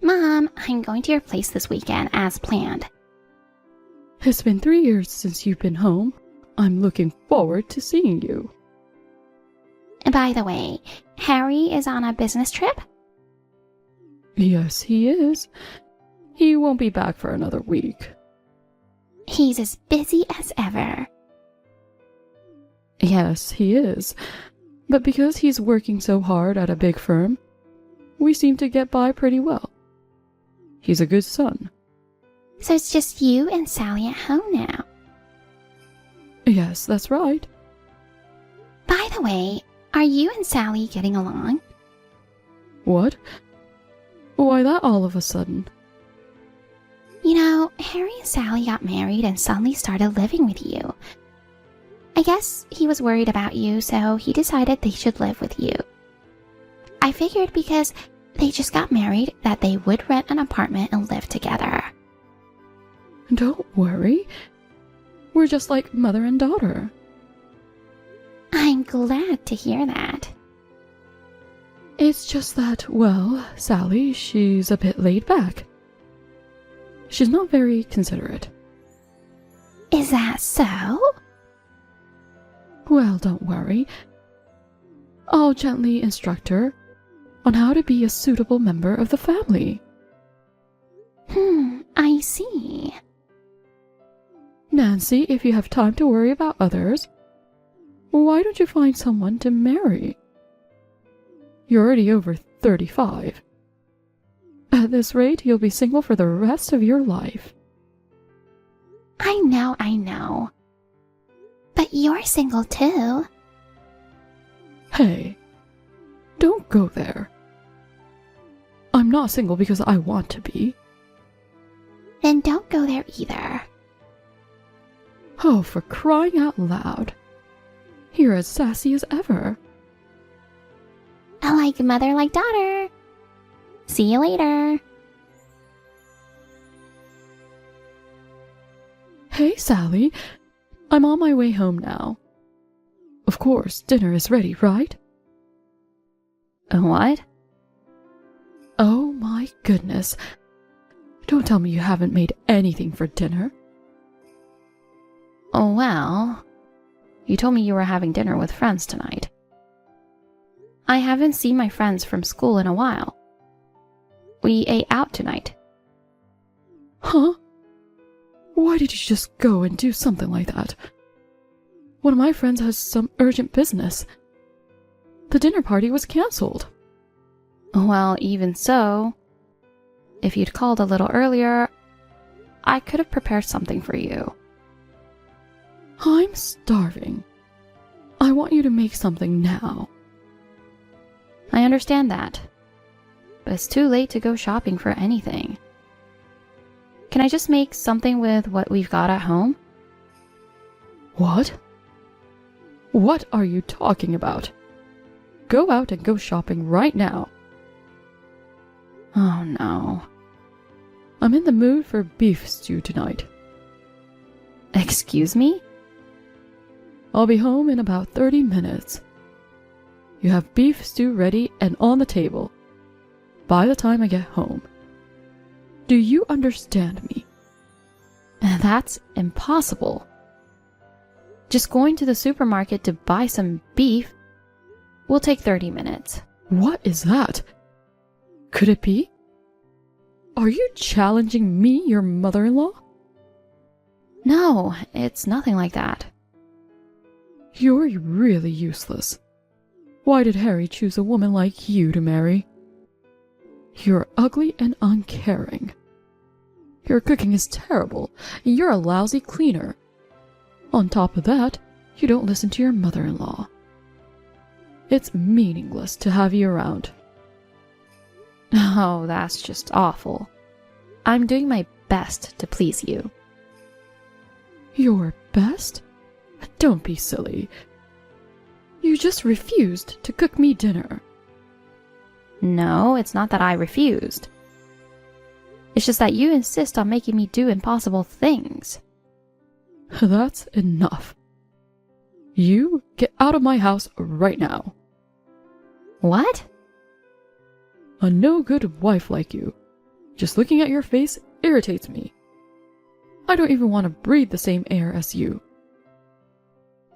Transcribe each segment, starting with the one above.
Mom, I'm going to your place this weekend as planned. It's been 3 years since you've been home. I'm looking forward to seeing you. By the way, Harry is on a business trip? Yes, he is. He won't be back for another week. He's as busy as ever. Yes, he is. But because he's working so hard at a big firm, we seem to get by pretty well. He's a good son. So it's just you and Sally at home now. Yes, that's right. By the way, are you and Sally getting along? What? Why that all of a sudden? You know, Harry and Sally got married and suddenly started living with you. I guess he was worried about you, so he decided they should live with you. I figured because they just got married that they would rent an apartment and live together. Don't worry. We're just like mother and daughter. I'm glad to hear that. It's just that, well, Sally, she's a bit laid back. She's not very considerate. Is that so? Well, don't worry. I'll gently instruct her on how to be a suitable member of the family. I see. Nancy, if you have time to worry about others, why don't you find someone to marry? You're already over 35. At this rate, you'll be single for the rest of your life. I know. But you're single too. Hey, don't go there. I'm not single because I want to be. Then don't go there either. Oh, for crying out loud. You're as sassy as ever. Like mother, like daughter. See you later. Hey, Sally. I'm on my way home now. Of course, dinner is ready, right? What? Oh my goodness. Don't tell me you haven't made anything for dinner. Oh, well, you told me you were having dinner with friends tonight. I haven't seen my friends from school in a while. We ate out tonight. Huh? Why did you just go and do something like that? One of my friends has some urgent business. The dinner party was cancelled. Well, even so, if you'd called a little earlier, I could have prepared something for you. I'm starving. I want you to make something now. I understand that, but it's too late to go shopping for anything. Can I just make something with what we've got at home? What? What are you talking about? Go out and go shopping right now. Oh no. I'm in the mood for beef stew tonight. Excuse me? I'll be home in about 30 minutes. You have beef stew ready and on the table by the time I get home. Do you understand me? That's impossible. Just going to the supermarket to buy some beef will take 30 minutes. What is that? Could it be? Are you challenging me, your mother-in-law? No, it's nothing like that. You're really useless. Why did Harry choose a woman like you to marry? You're ugly and uncaring. Your cooking is terrible, and you're a lousy cleaner. On top of that, you don't listen to your mother-in-law. It's meaningless to have you around. Oh, that's just awful. I'm doing my best to please you. Your best? Don't be silly. You just refused to cook me dinner. No, it's not that I refused. It's just that you insist on making me do impossible things. That's enough. You get out of my house right now. What? A no-good wife like you Just looking at your face irritates me. I don't even want to breathe the same air as you.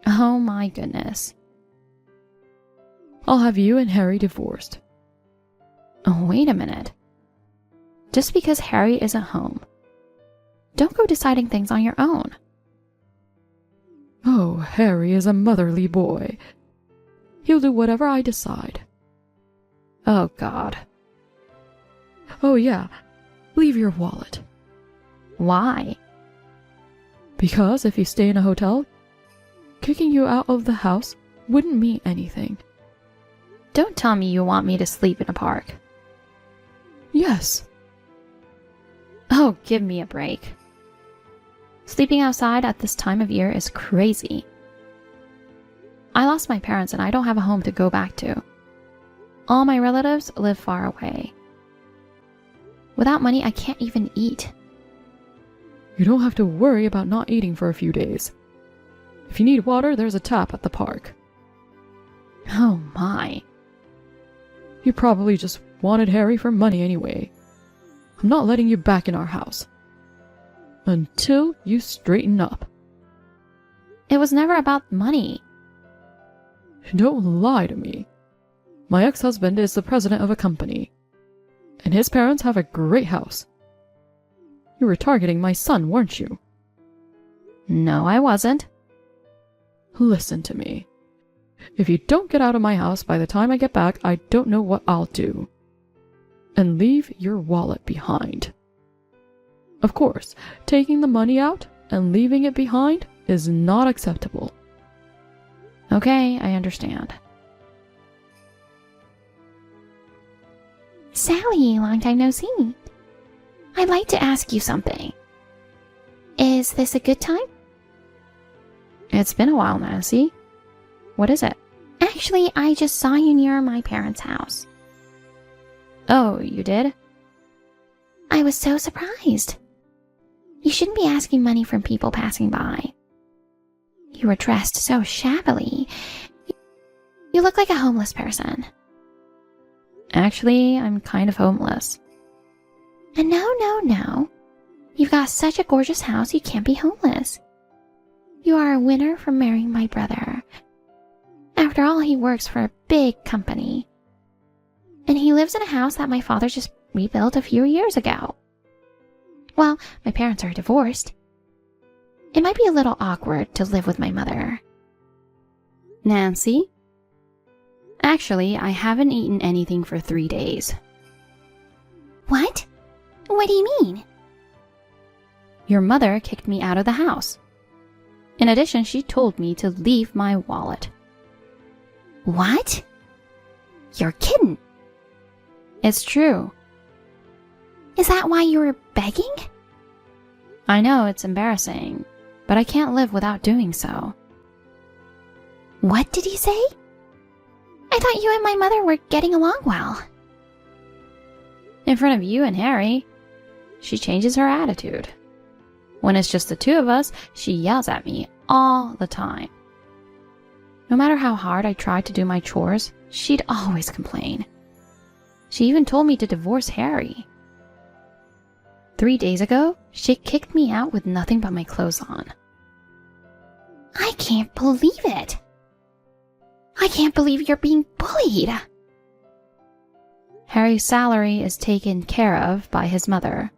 Oh my goodness. I'll have you and Harry divorced. Oh, wait a minute. Just because Harry isn't home, don't go deciding things on your own. Oh, Harry is a motherly boy. He'll do whatever I decide. Oh, God. Oh, yeah. Leave your wallet. Why? Because if you stay in a hotel, kicking you out of the house wouldn't mean anything. Don't tell me you want me to sleep in a park. Yes. Oh, give me a break. Sleeping outside at this time of year is crazy. I lost my parents and I don't have a home to go back to. All my relatives live far away. Without money, I can't even eat. You don't have to worry about not eating for a few days. If you need water, there's a tap at the park. Oh my. You probably just wanted Harry for money anyway. I'm not letting you back in our house. Until you straighten up. It was never about money. Don't lie to me. My ex-husband is the president of a company, and his parents have a great house. You were targeting my son, weren't you? No, I wasn't. Listen to me. If you don't get out of my house by the time I get back, I don't know what I'll do. And leave your wallet behind. Of course, taking the money out and leaving it behind is not acceptable. Okay, I understand. Sally, long time no see. I'd like to ask you something. Is this a good time? It's been a while, Nancy. What is it? Actually, I just saw you near my parents' house. Oh, you did? I was so surprised. You shouldn't be asking money from people passing by. You were dressed so shabbily. You look like a homeless person. Actually, I'm kind of homeless. And no. You've got such a gorgeous house, you can't be homeless. You are a winner for marrying my brother. After all, he works for a big company. And he lives in a house that my father just rebuilt a few years ago. Well, my parents are divorced. It might be a little awkward to live with my mother. Nancy? Actually, I haven't eaten anything for 3 days. What? What do you mean? Your mother kicked me out of the house. In addition, she told me to leave my wallet. What? You're kidding. It's true. Is that why you were begging? I know it's embarrassing, but I can't live without doing so. What did he say? I thought you and my mother were getting along well. In front of you and Harry, she changes her attitude. When it's just the two of us, she yells at me all the time. No matter how hard I tried to do my chores, she'd always complain. She even told me to divorce Harry. 3 days ago, she kicked me out with nothing but my clothes on. I can't believe it. I can't believe you're being bullied. Harry's salary is taken care of by his mother.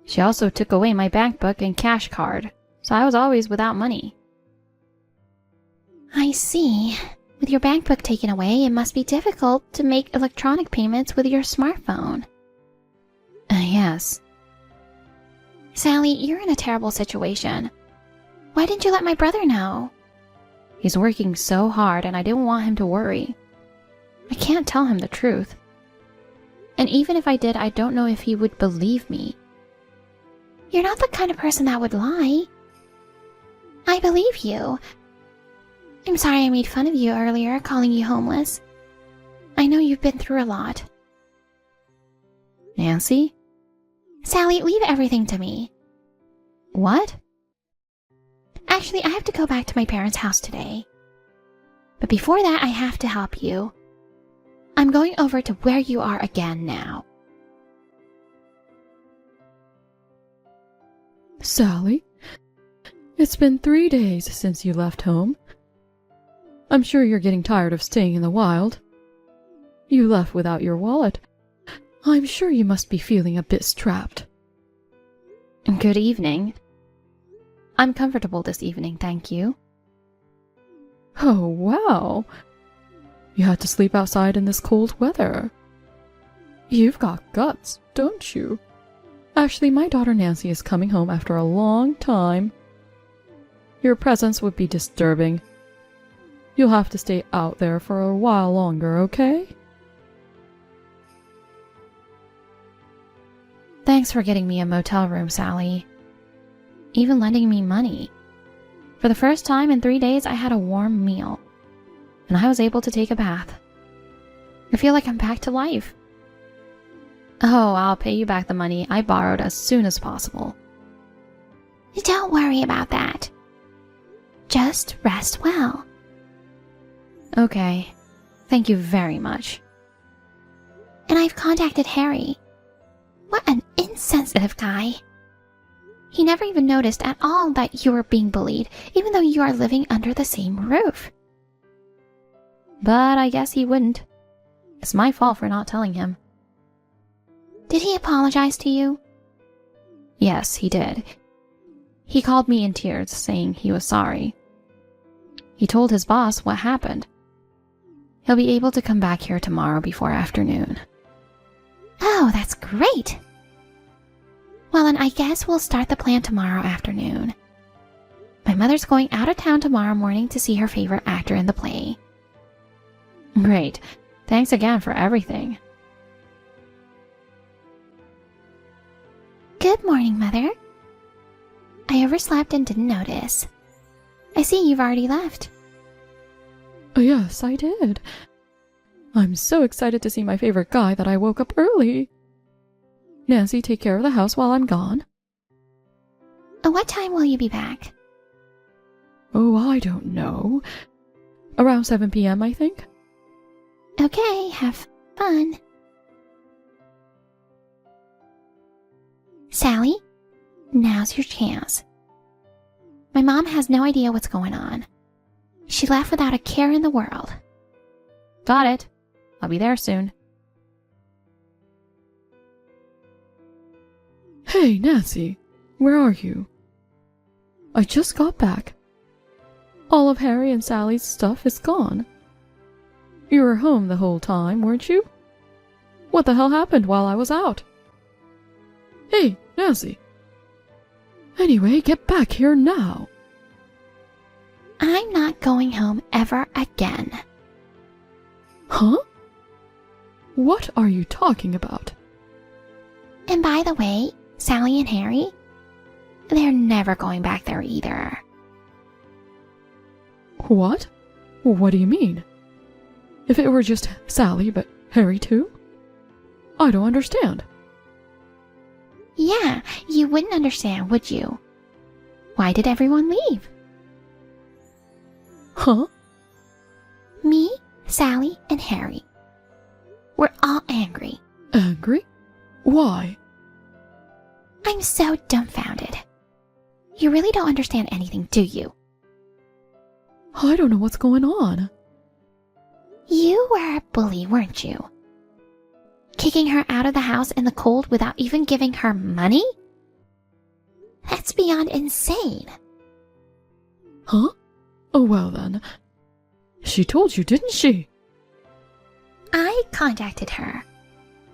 She also took away my bank book and cash card, so I was always without money. I see. With your bank book taken away, it must be difficult to make electronic payments with your smartphone. Yes. Sally, you're in a terrible situation. Why didn't you let my brother know? He's working so hard and I didn't want him to worry. I can't tell him the truth. And even if I did, I don't know if he would believe me. You're not the kind of person that would lie. I believe you. I'm sorry I made fun of you earlier, calling you homeless. I know you've been through a lot. Nancy? Sally, leave everything to me. What? Actually, I have to go back to my parents' house today. But before that, I have to help you. I'm going over to where you are again now. Sally, it's been 3 days since you left home. I'm sure you're getting tired of staying in the wild. You left without your wallet. I'm sure you must be feeling a bit strapped. Good evening. I'm comfortable this evening, thank you. Oh, wow. You had to sleep outside in this cold weather. You've got guts, don't you? Actually, my daughter Nancy is coming home after a long time. Your presence would be disturbing. You'll have to stay out there for a while longer, okay? Thanks for getting me a motel room, Sally. Even lending me money. For the first time in 3 days, I had a warm meal. And I was able to take a bath. I feel like I'm back to life. Oh, I'll pay you back the money I borrowed as soon as possible. Don't worry about that. Just rest well. Okay. Thank you very much. And I've contacted Harry. What an insensitive guy. He never even noticed at all that you were being bullied, even though you are living under the same roof. But I guess he wouldn't. It's my fault for not telling him. Did he apologize to you? Yes, he did. He called me in tears, saying he was sorry. He told his boss what happened. He'll be able to come back here tomorrow before afternoon. Oh, that's great! Well, then I guess we'll start the plan tomorrow afternoon. My mother's going out of town tomorrow morning to see her favorite actor in the play. Great. Thanks again for everything. Good morning, Mother. I overslept and didn't notice. I see you've already left. Yes, I did. I'm so excited to see my favorite guy that I woke up early. Nancy, take care of the house while I'm gone. What time will you be back? Oh, I don't know. Around 7 p.m., I think. Okay, have fun. Sally, now's your chance. My mom has no idea what's going on. She left without a care in the world. Got it. I'll be there soon. Hey, Nancy, where are you? I just got back. All of Harry and Sally's stuff is gone. You were home the whole time, weren't you? What the hell happened while I was out? Hey, Nancy. Anyway, get back here now. I'm not going home ever again. Huh? What are you talking about? And by the way, Sally and Harry, they're never going back there either. What? What do you mean? If it were just Sally, but Harry too? I don't understand. Yeah, you wouldn't understand, would you? Why did everyone leave? Huh? Me, Sally, and Harry. We're all angry. Angry? Why? I'm so dumbfounded. You really don't understand anything, do you? I don't know what's going on. You were a bully, weren't you? Kicking her out of the house in the cold without even giving her money? That's beyond insane. Huh? Oh, well then. She told you, didn't she? I contacted her.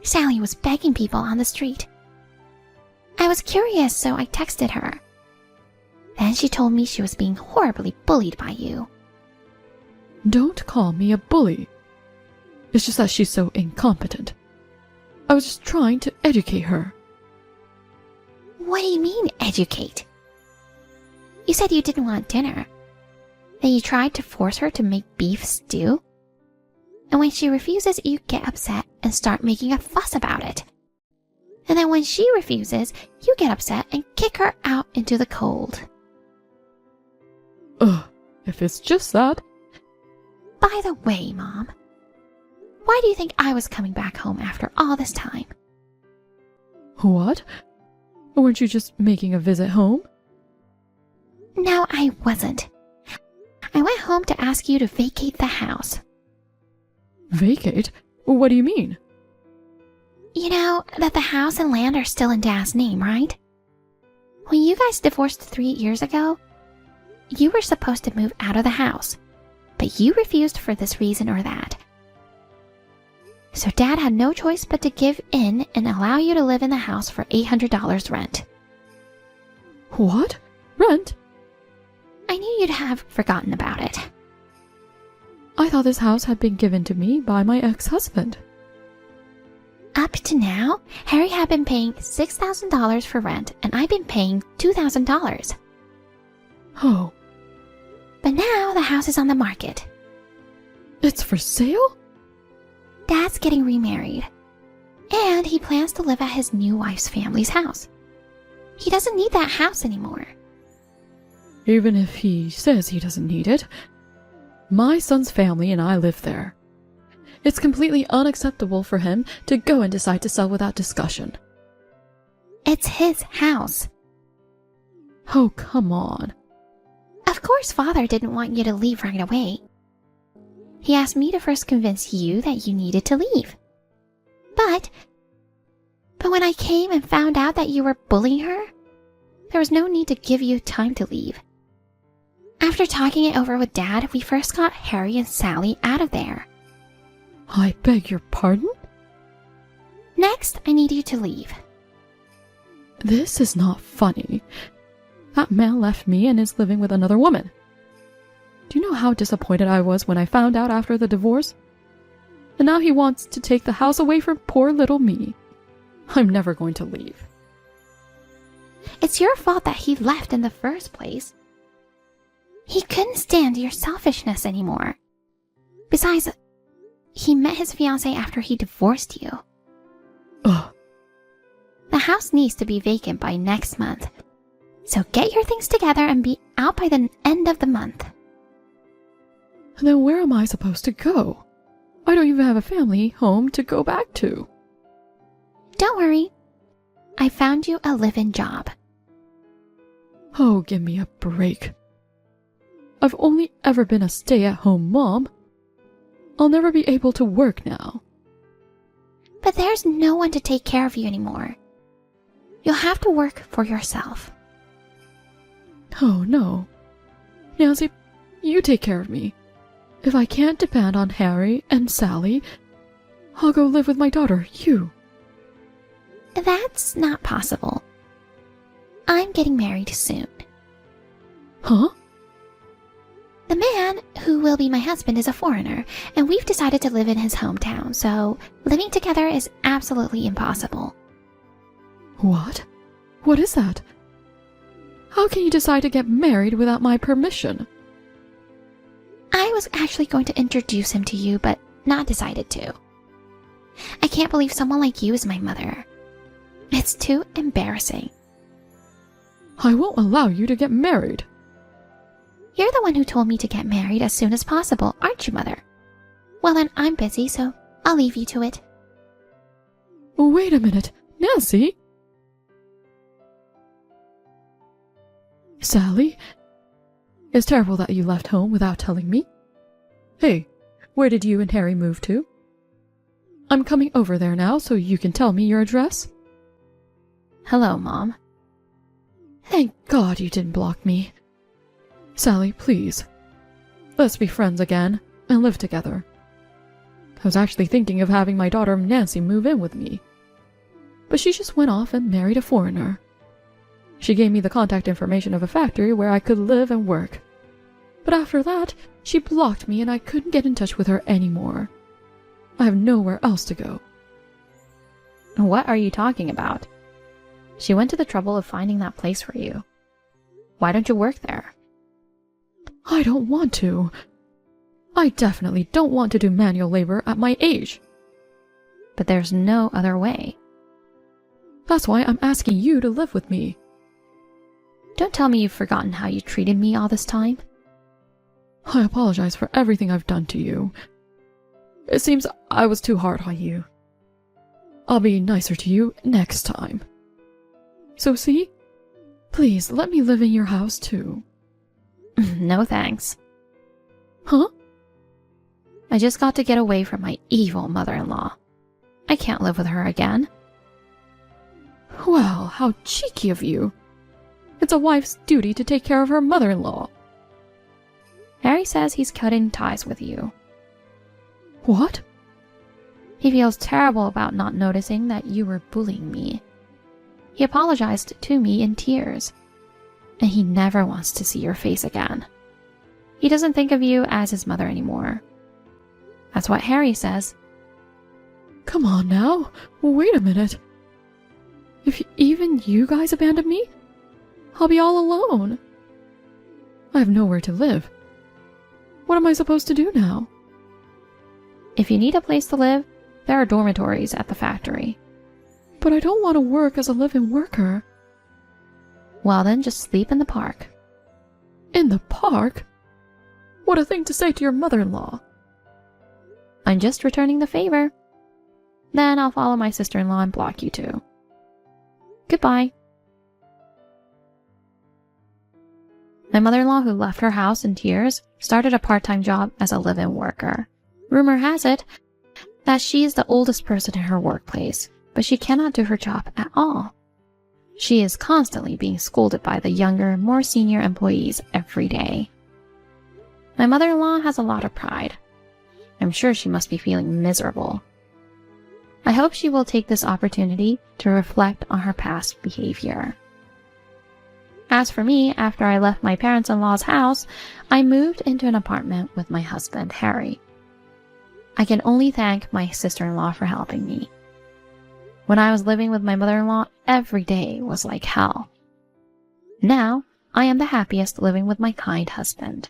Sally was begging people on the street. I was curious, so I texted her. Then she told me she was being horribly bullied by you. Don't call me a bully. It's just that she's so incompetent. I was just trying to educate her. What do you mean, educate? You said you didn't want dinner. Then you tried to force her to make beef stew. And when she refuses, you get upset and start making a fuss about it. And then when she refuses, you get upset and kick her out into the cold. Ugh, if it's just that. By the way, Mom, why do you think I was coming back home after all this time? What? Weren't you just making a visit home? No, I wasn't. I went home to ask you to vacate the house. Vacate? What do you mean? You know that the house and land are still in Dad's name, right? When you guys divorced 3 years ago, you were supposed to move out of the house, but you refused for this reason or that. So Dad had no choice but to give in and allow you to live in the house for $800 rent. What? Rent? I knew you'd have forgotten about it. I thought this house had been given to me by my ex-husband. Up to now, Harry had been paying $6,000 for rent and I've been paying $2,000. Oh, But now the house is on the market. it's for sale? Dad's getting remarried, and he plans to live at his new wife's family's house. He doesn't need that house anymore. Even if he says he doesn't need it, my son's family and I live there. It's completely unacceptable for him to go and decide to sell without discussion. It's his house. Oh, come on. Of course, Father didn't want you to leave right away. He asked me to first convince you that you needed to leave. But when I came and found out that you were bullying her, there was no need to give you time to leave. After talking it over with Dad, we first got Harry and Sally out of there. I beg your pardon? Next, I need you to leave. This is not funny. That man left me and is living with another woman. Do you know how disappointed I was when I found out after the divorce? And now he wants to take the house away from poor little me. I'm never going to leave. It's your fault that he left in the first place. He couldn't stand your selfishness anymore. Besides, he met his fiancée after he divorced you. Ugh. The house needs to be vacant by next month. So get your things together and be out by the end of the month. Then where am I supposed to go? I don't even have a family home to go back to. Don't worry. I found you a live-in job. Oh, give me a break. I've only ever been a stay-at-home mom. I'll never be able to work now. But there's no one to take care of you anymore. You'll have to work for yourself. Oh, no. Nancy, you take care of me. If I can't depend on Harry and Sally, I'll go live with my daughter, you. That's not possible. I'm getting married soon. Huh? The man who will be my husband is a foreigner, and we've decided to live in his hometown, so living together is absolutely impossible. What? What is that? How can you decide to get married without my permission? I was actually going to introduce him to you, but not decided to. I can't believe someone like you is my mother. It's too embarrassing. I won't allow you to get married. You're the one who told me to get married as soon as possible, aren't you, Mother? Well then, I'm busy, so I'll leave you to it. Wait a minute, Nancy? Sally? It's terrible that you left home without telling me. Hey, where did you and Harry move to? I'm coming over there now so you can tell me your address. Hello, Mom. Thank God you didn't block me. Sally, please. Let's be friends again and live together. I was actually thinking of having my daughter Nancy move in with me. But she just went off and married a foreigner. She gave me the contact information of a factory where I could live and work. But after that, she blocked me and I couldn't get in touch with her anymore. I have nowhere else to go. What are you talking about? She went to the trouble of finding that place for you. Why don't you work there? I don't want to. I definitely don't want to do manual labor at my age. But there's no other way. That's why I'm asking you to live with me. Don't tell me you've forgotten how you treated me all this time. I apologize for everything I've done to you. It seems I was too hard on you. I'll be nicer to you next time. So see? Please, let me live in your house too. No thanks. Huh? I just got to get away from my evil mother-in-law. I can't live with her again. Well, how cheeky of you. It's a wife's duty to take care of her mother-in-law. Harry says he's cutting ties with you. What? He feels terrible about not noticing that you were bullying me. He apologized to me in tears, and he never wants to see your face again. He doesn't think of you as his mother anymore. That's what Harry says. Come on now, wait a minute. If even you guys abandon me, I'll be all alone. I have nowhere to live. What am I supposed to do now? If you need a place to live, there are dormitories at the factory. But I don't want to work as a live-in worker. Well then, just sleep in the park. In the park? What a thing to say to your mother-in-law. I'm just returning the favor. Then I'll follow my sister-in-law and block you too. Goodbye. My mother-in-law, who left her house in tears, started a part-time job as a live-in worker. Rumor has it that she is the oldest person in her workplace, but she cannot do her job at all. She is constantly being scolded by the younger, more senior employees every day. My mother-in-law has a lot of pride. I'm sure she must be feeling miserable. I hope she will take this opportunity to reflect on her past behavior. As for me, after I left my parents-in-law's house, I moved into an apartment with my husband, Harry. I can only thank my sister-in-law for helping me. When I was living with my mother-in-law, every day was like hell. Now, I am the happiest living with my kind husband.